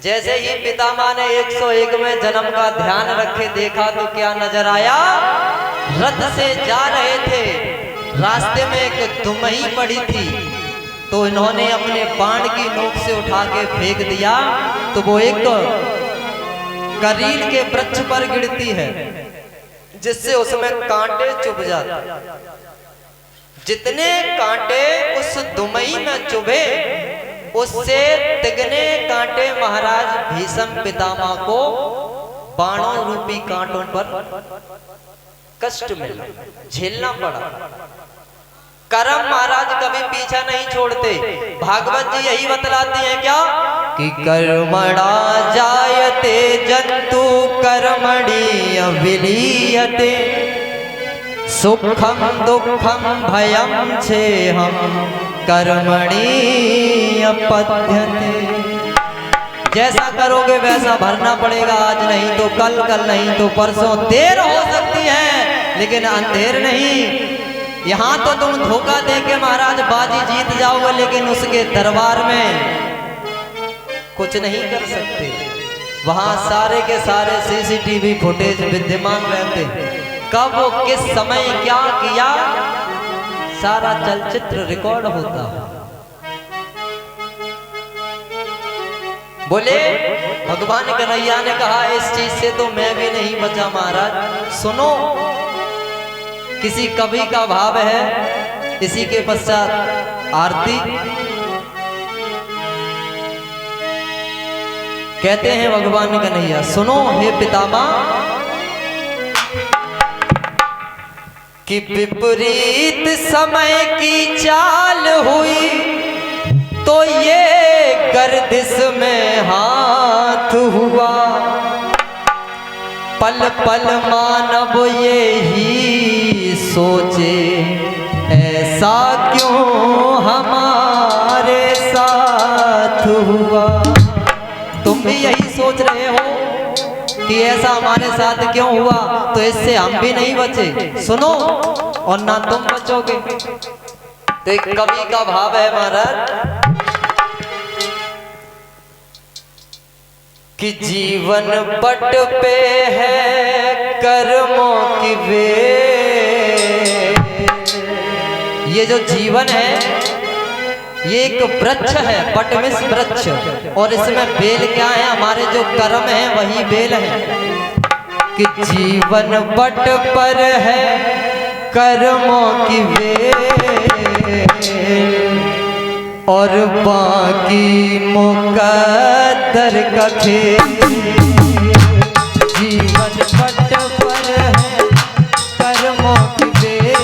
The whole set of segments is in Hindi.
जैसे ही पितामह ने 101वें जन्म का ध्यान रखे देखा तो क्या नजर आया, रथ से जा रहे थे, रास्ते में एक दुमही पड़ी थी, तो इन्होंने अपने बाण की नोक से उठा के फेंक दिया, तो वो एक करील के वृक्ष पर गिरती है, जिससे उसमें कांटे चुभ जाते। जितने कांटे उस दुमही में चुभे, उससे तिगने कांटे महाराज भीष्म पितामह को बाणों रूपी कांटों पर कष्ट मिला, झेलना पड़ा। कर्म महाराज कभी पीछा नहीं छोड़ते। भागवत जी यही बतलाते हैं क्या कि कर्मणा जायते जंतु कर्मणि अविलीयते, सुखम दुखम भयम छेहम कर्मणि अपद्यते। जैसा करोगे वैसा भरना पड़ेगा, आज नहीं तो कल, कल नहीं तो परसों। देर हो सकती है लेकिन अंधेर नहीं। यहाँ तो तुम धोखा दे के महाराज बाजी जीत जाओगे, लेकिन उसके दरबार में कुछ नहीं कर सकते। वहां सारे के सारे सीसीटीवी फुटेज विद्यमान रहते, कब किस समय क्या किया सारा चलचित्र रिकॉर्ड होता। बोले भगवान कन्हैया ने कहा इस चीज से तो मैं भी नहीं बचा महाराज। सुनो, किसी कवि का भाव है, इसी के पश्चात आरती। कहते हैं भगवान कन्हैया, सुनो हे पितामह कि विपरीत समय की चाल हुई तो ये गर्दिश में हाथ हुआ, पल पल मानव ये ही सोचे ऐसा क्यों हमारे साथ हुआ। तुम भी यही सोच रहे हो कि ऐसा हमारे साथ क्यों हुआ, तो इससे हम भी नहीं बचे। सुनो, और ना तुम बचोगे। तो एक कवि का भाव है महाराज कि जीवन पट पे है कर्मों की वेल। ये जो जीवन है ये एक वृक्ष है, पटमिस वृक्ष, और इसमें बेल क्या है, हमारे जो कर्म है वही बेल है। कि जीवन पट पर है कर्मों की वेल, और बाकी मुकद्दर का खेल। जीवन पट पर है कर्मों की वेल,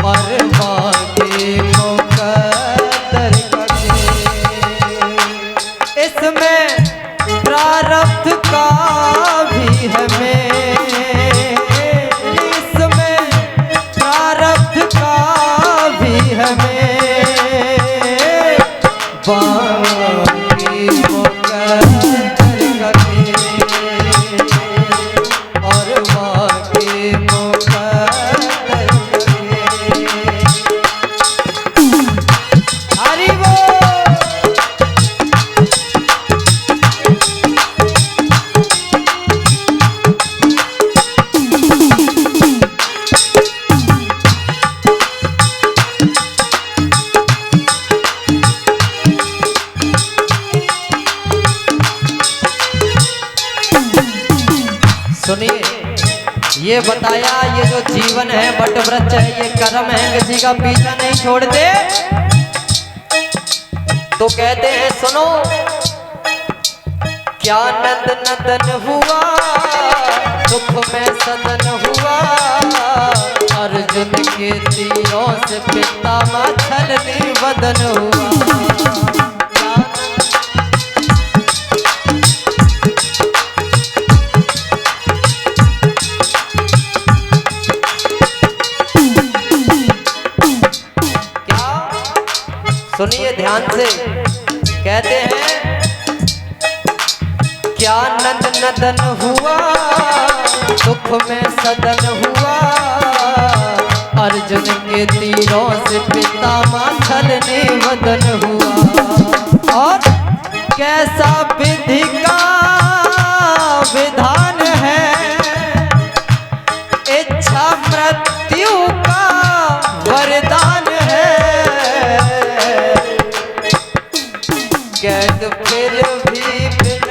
और बाकी मुकद्दर का खेल। इसमें प्रारब्ध का भी है मेल, इसमें प्रारब्ध का भी है मेल, बाकी मुकद्दर का खेल, और बाकी मुकद्दर का खेल। हरि बोल। सुनिए, ये बताया ये जो जीवन है बट वृक्ष है, ये कर्म है, किसी का पीछा नहीं छोड़ते। तो कहते हैं सुनो, क्या नंद नदन हुआ दुख में सदन हुआ, अर्जुन के तीरों से पितामह छलनी वदन हुआ। सुनिए ध्यान से, कहते हैं क्या नंद नदन हुआ दुख में सदन हुआ, अर्जुन के तीरों से पितामह छलनी वदन हुआ। और कैद फिर भी बिन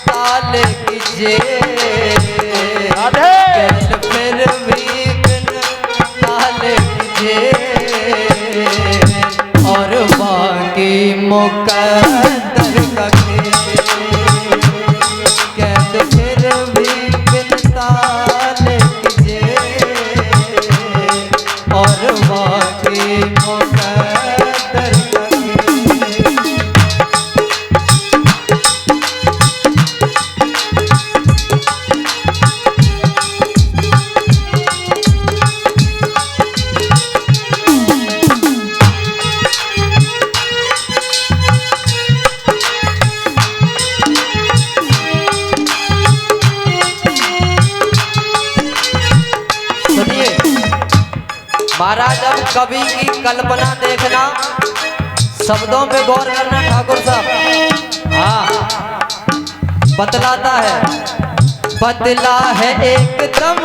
ताले की जेल, कैद फिर भी बिन ताले की जेल, और बाकी मुकद्दर का खेल, कैद फिर भी बिन ताले की जेल, और बाकी मुकद्दर का खेल। महाराज अब कवि की कल्पना देखना, शब्दों पे गौर करना ठाकुर साहब। हाँ, बतलाता है, बदला है एकदम,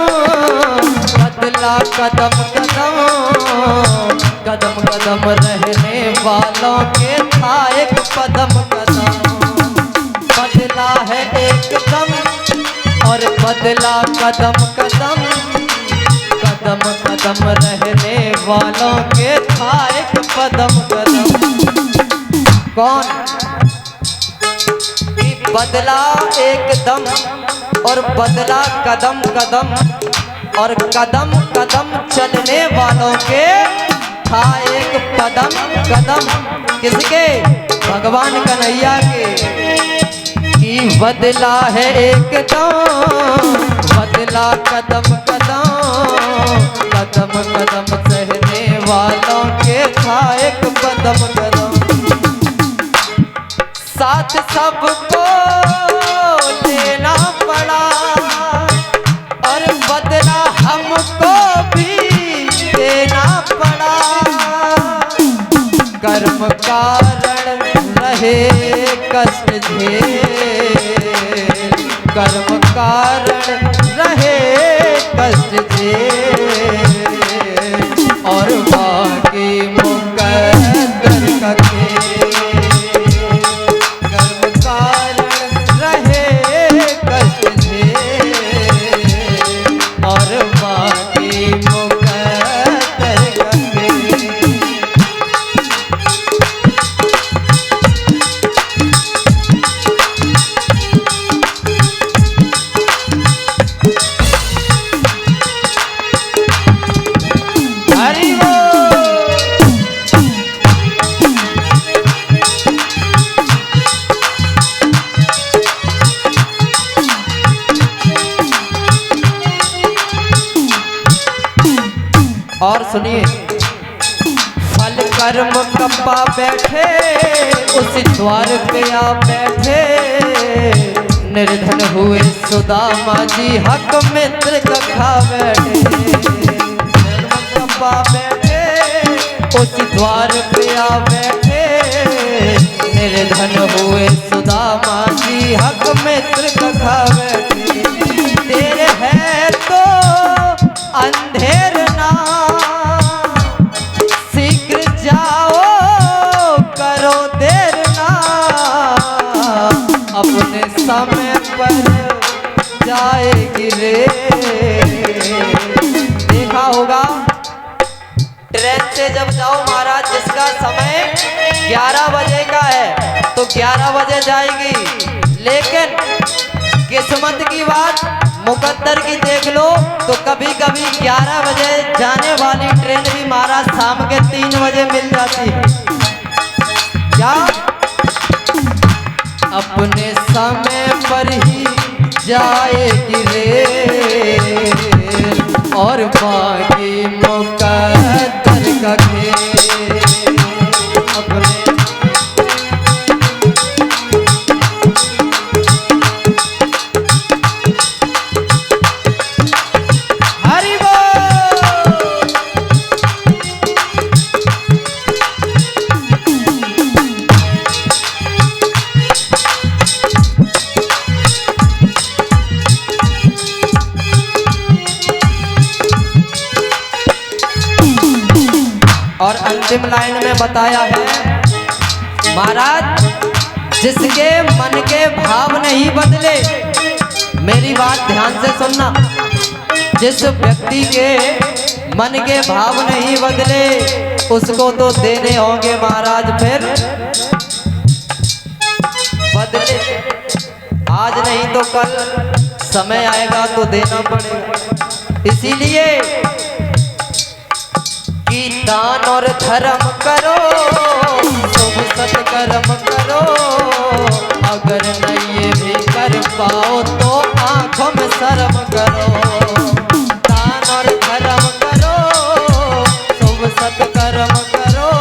बदला कदम कदम, कदम कदम रहने वालों के था एक कदम कदम, बदला है एकदम और बदला कदम कदम, कदम कदम रहने वालों के था एक कदम कदम। कौन कि बदला एकदम और बदला कदम कदम, और कदम कदम चलने वालों के था एक कदम कदम। किसके? भगवान कन्हैया के। कि बदला है एकदम, बदला कदम कदम, कदम कदम सहने वालों के था एक कदम कदम। साथ सबको लेना पड़ा और बदला हमको भी देना पड़ा, कर्म कारण रहे कष्ट झेल, कर्म कारण रहे कष्ट झेल, और बाकी मुकद्दर का खेल, कर्म कारण रहे कष्ट झेल, और बाकी मुकद्दर का खेल। और सुनिए, फल कर्म कप्पा बैठे उस द्वार पे आ बैठे, निर्धन हुए सुदामा जी हक मित्र कखा बैठे, कर्म कप्पा बैठे उस द्वार पे आ बैठे, निर्धन हुए सुदामा जी हक मित्र कखा बैठे। तेरे है तो अंधेर ना, शीघ्र जाओ करो देर ना, अपने समय पर जाएगी रे। देखा होगा ट्रेन से जब जाओ महाराज, जिसका समय 11 बजे का है तो 11 बजे जाएगी, लेकिन किस्मत की बात मुकद्दर की देख लो तो कभी कभी 11 बजे जाने वाली ट्रेन भी महाराज शाम के 3 बजे मिल जाती है। क्या? अपने समय पर ही जाएगी रेल, और बाकी मुकद्दर का खेल, अपने और अंतिम लाइन में बताया है महाराज, जिसके मन के भाव नहीं बदले, मेरी बात ध्यान से सुनना, जिस व्यक्ति के मन के भाव नहीं बदले उसको तो देने होंगे महाराज फिर बदले। आज नहीं तो कल समय आएगा तो देना पड़ेगा। इसीलिए कि दान और धर्म करो, शुभ सत्कर्म करो, अगर नहीं ये भी कर पाओ तो आंखों में शर्म करो। दान और धर्म करो, शुभ सत्कर्म करो,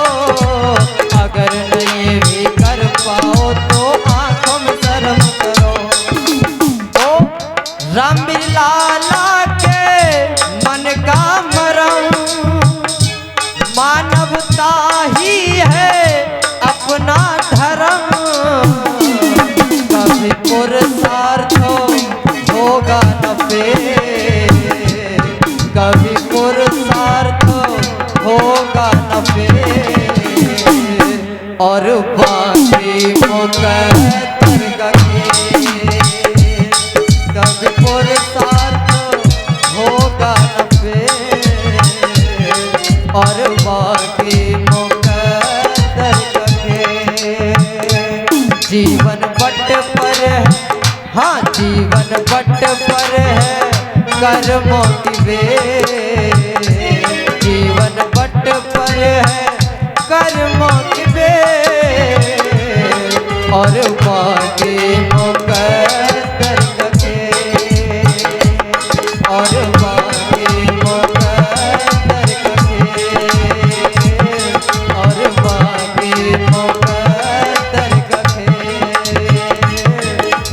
अगर नहीं ये भी कर पाओ तो आंखों में शर्म करो। तो राम लाला के मन का मरम मानवता ही है अपना धर्म। कभी पुरुषार्थ होगा न फेल, कभी पुरुषार्थ होगा न फेल, और बाकी मुकद्दर का खेल। कभी पुरुषार्थ होगा न फेल, और बाकी मुकद्दर का खेल। जीवन बट पर है, हाँ जीवन बट पर है कर्मों की बेल। जीवन बट पर है कर्मों की बेल, और बाकी मुकद्दर का खेल, और बाकी मुकद्दर का खेल, और बाकी मुकद्दर का खेल,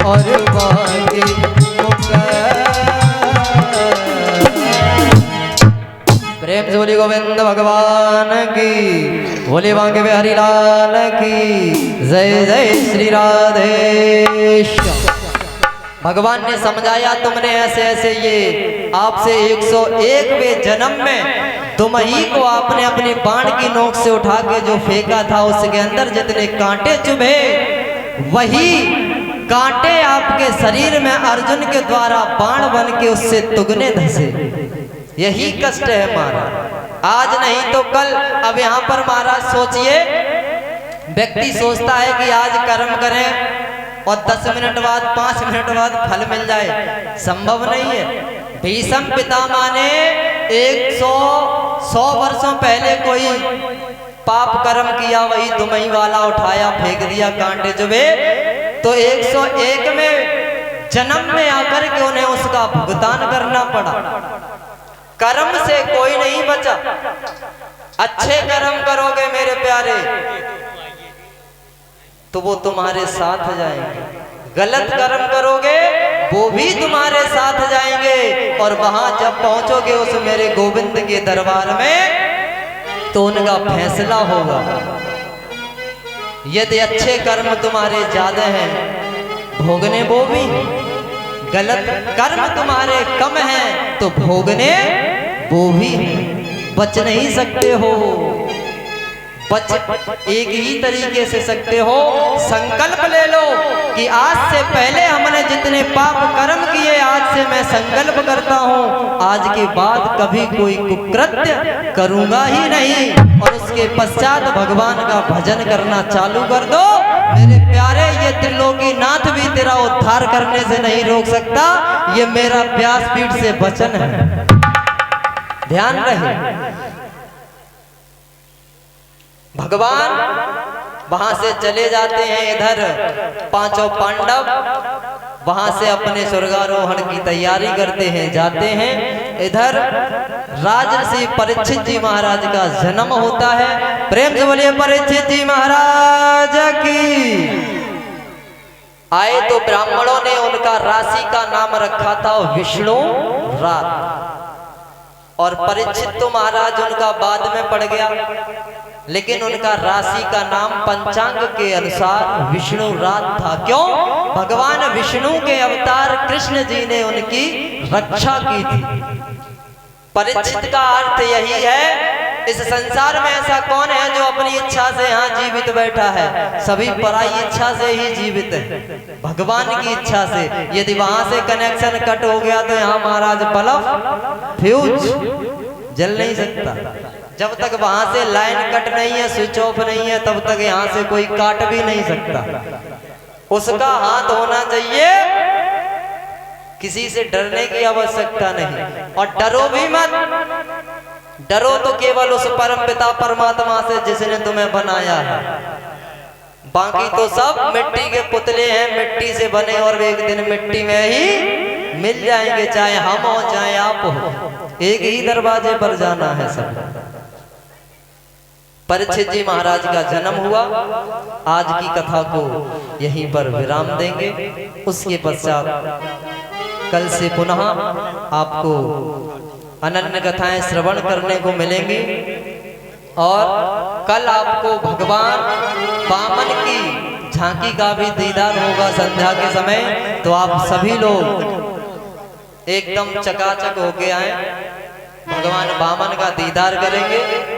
और बाकी प्रेम से बोली गोविंद भगवान की, बोले बांके बिहारी लाल की जय। जय श्री राधेश्याम। भगवान ने समझाया तुमने ऐसे ऐसे ये आपसे 101वें जन्म में तुम ही को आपने अपनी बाण की नोक से उठा के जो फेंका था उसके अंदर जितने कांटे चुभे वही कांटे आपके शरीर में अर्जुन के द्वारा बाण बन के उससे तुगने धसे। यही कष्ट है महाराज, आज नहीं तो कल। अब यहाँ पर महाराज सोचिए, व्यक्ति सोचता है कि आज कर्म करें और 10 मिनट बाद 5 मिनट बाद फल मिल जाए, संभव नहीं है। भीष्म पितामह ने 100 वर्षों पहले कोई पाप कर्म किया, वही दुमही वाला उठाया फेंक दिया, कांटे चुभे, तो 101 में जन्म में आकर के उन्हें उसका भुगतान करना पड़ा। कर्म से कोई नहीं बचा। अच्छे कर्म करोगे मेरे प्यारे तो वो तुम्हारे साथ जाएंगे, गलत कर्म करोगे वो भी तुम्हारे साथ जाएंगे, और वहां जब पहुंचोगे उस मेरे गोविंद के दरबार में तो उनका फैसला होगा। यदि अच्छे कर्म तुम्हारे ज्यादा हैं भोगने वो भी, गलत कर्म तुम्हारे कम हैं तो भोगने वो भी। बच नहीं सकते हो, बच एक ही तरीके से सकते हो। संकल्प ले लो कि आज से पहले हमने जितने पाप कर्म किए आज से मैं संकल्प करता हूँ आज के बाद कभी कोई कुकृत्य करूंगा ही नहीं, और उसके पश्चात भगवान का भजन करना चालू कर दो। मेरे प्यारे ये त्रिलोकी नाथ भी तेरा उद्धार करने से नहीं रोक सकता, ये मेरा व्यासपीठ से वचन है, ध्यान रहे। भगवान वहां से चले जाते हैं, इधर पांचों पांडव वहां से अपने स्वर्गारोहण की तैयारी करते हैं, जाते हैं। इधर राजर्षि परीक्षित जी महाराज का जन्म होता है। प्रेम से बोलिए परीक्षित जी महाराज की। आए तो ब्राह्मणों ने उनका राशि का नाम रखा था विष्णु रात, और परीक्षित तो महाराज उनका बाद में पड़ गया, लेकिन उनका राशि का नाम पंचांग के अनुसार विष्णु रात था। क्यों? भगवान विष्णु के अवतार कृष्ण जी ने उनकी रक्षा की थी। परीक्षित का अर्थ यही है इस संसार में ऐसा कौन है जो अपनी इच्छा से यहाँ जीवित बैठा है? सभी पराई इच्छा से ही जीवित है, भगवान की इच्छा से। यदि वहां से कनेक्शन कट हो गया तो यहाँ महाराज बल्ब फ्यूज जल नहीं सकता। जब तक वहां से लाइन कट नहीं है, स्विच ऑफ नहीं है, तब तक यहाँ से कोई काट भी नहीं सकता। उसका हाथ होना चाहिए, किसी से डरने की आवश्यकता नहीं। और डरो भी मत, डरो तो केवल उस परम पिता परमात्मा से जिसने तुम्हें बनाया है। बाकी तो सब मिट्टी के पुतले हैं, मिट्टी से बने और एक दिन मिट्टी में ही मिल जाएंगे, चाहे हम हो चाहे आप हो, एक ही दरवाजे पर जाना है सब। परीक्षित जी महाराज का जन्म हुआ। आज की कथा को यहीं पर विराम देंगे। उसके पश्चात कल से पुनः आपको अनन्य कथाएं श्रवण करने को मिलेंगी। और कल आपको भगवान वामन की झांकी का भी दीदार होगा संध्या के समय। तो आप सभी लोग एकदम चकाचक होके आए, भगवान वामन का दीदार करेंगे।